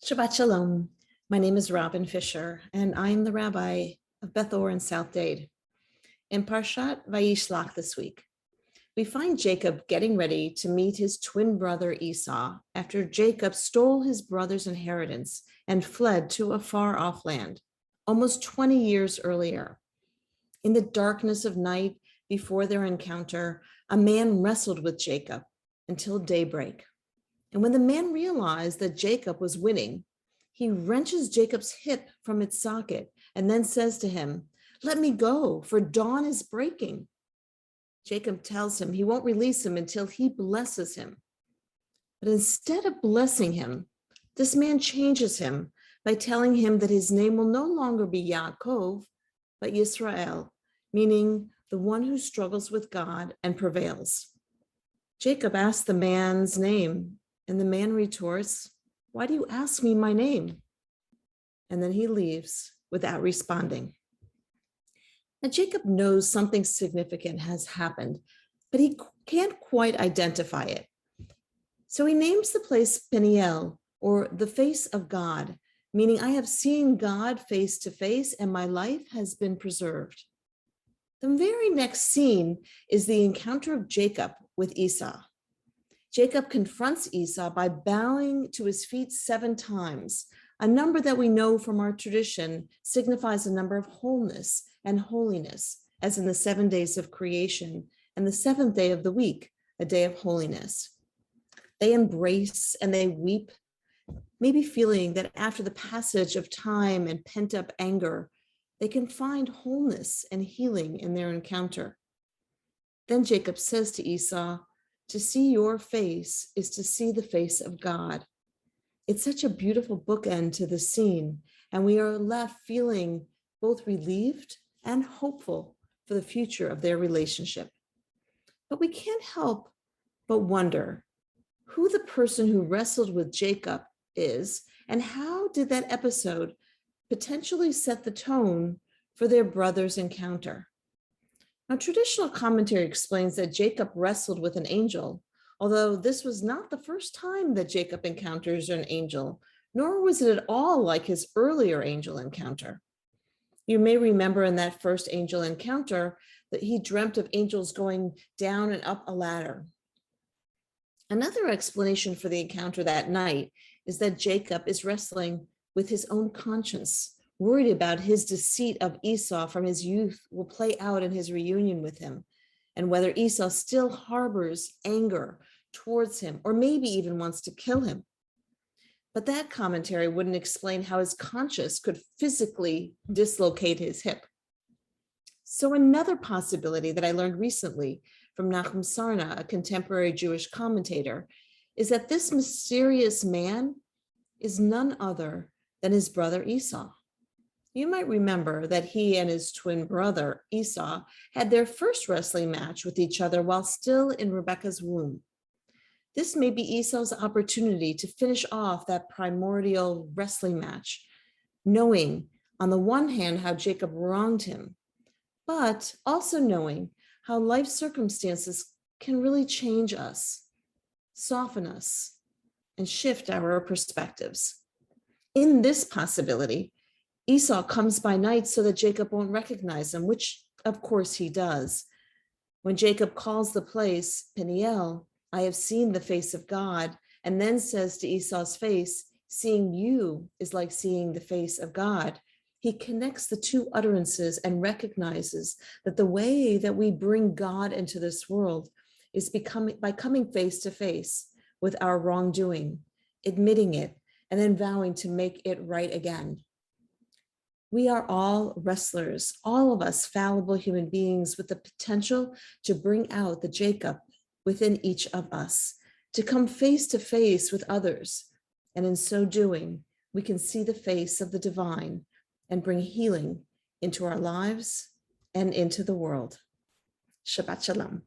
Shabbat Shalom. My name is Robyn Fisher, and I am the rabbi of Beth Or in South Dade. In Shabbat Vayishlach this week, we find Jacob getting ready to meet his twin brother Esau after Jacob stole his brother's inheritance and fled to a far-off land, almost 20 years earlier. In the darkness of night before their encounter, a man wrestled with Jacob until daybreak. And when the man realized that Jacob was winning, he wrenches Jacob's hip from its socket and then says to him, "Let me go, for dawn is breaking." Jacob tells him he won't release him until he blesses him. But instead of blessing him, this man changes him by telling him that his name will no longer be Yaakov, but Yisrael, meaning the one who struggles with God and prevails. Jacob asks the man's name, and the man retorts, "Why do you ask me my name?" And then he leaves without responding. Now, Jacob knows something significant has happened, but he can't quite identify it. So he names the place Peniel, or the face of God, meaning I have seen God face to face and my life has been preserved. The very next scene is the encounter of Jacob with Esau. Jacob confronts Esau by bowing to his feet 7 times, a number that we know from our tradition signifies a number of wholeness and holiness, as in the 7 days of creation and the 7th day of the week, a day of holiness. They embrace and they weep, maybe feeling that after the passage of time and pent-up anger, they can find wholeness and healing in their encounter. Then Jacob says to Esau, "To see your face is to see the face of God." It's such a beautiful bookend to the scene, and we are left feeling both relieved and hopeful for the future of their relationship. But we can't help but wonder who the person who wrestled with Jacob is, and how did that episode potentially set the tone for their brother's encounter? Now, traditional commentary explains that Jacob wrestled with an angel, although this was not the first time that Jacob encounters an angel, nor was it at all like his earlier angel encounter. You may remember in that first angel encounter that he dreamt of angels going down and up a ladder. Another explanation for the encounter that night is that Jacob is wrestling with his own conscience, worried about his deceit of Esau from his youth will play out in his reunion with him, and whether Esau still harbors anger towards him, or maybe even wants to kill him. But that commentary wouldn't explain how his conscience could physically dislocate his hip. So another possibility that I learned recently from Nachum Sarna, a contemporary Jewish commentator, is that this mysterious man is none other than his brother Esau. You might remember that he and his twin brother, Esau, had their first wrestling match with each other while still in Rebekah's womb. This may be Esau's opportunity to finish off that primordial wrestling match, knowing on the one hand how Jacob wronged him, but also knowing how life circumstances can really change us, soften us, and shift our perspectives. In this possibility, Esau comes by night so that Jacob won't recognize him, which of course he does. When Jacob calls the place Peniel, I have seen the face of God, and then says to Esau's face, seeing you is like seeing the face of God, he connects the two utterances and recognizes that the way that we bring God into this world is by coming face to face with our wrongdoing, admitting it, and then vowing to make it right again. We are all wrestlers, all of us fallible human beings with the potential to bring out the Jacob within each of us, to come face to face with others. And in so doing, we can see the face of the divine and bring healing into our lives and into the world. Shabbat Shalom.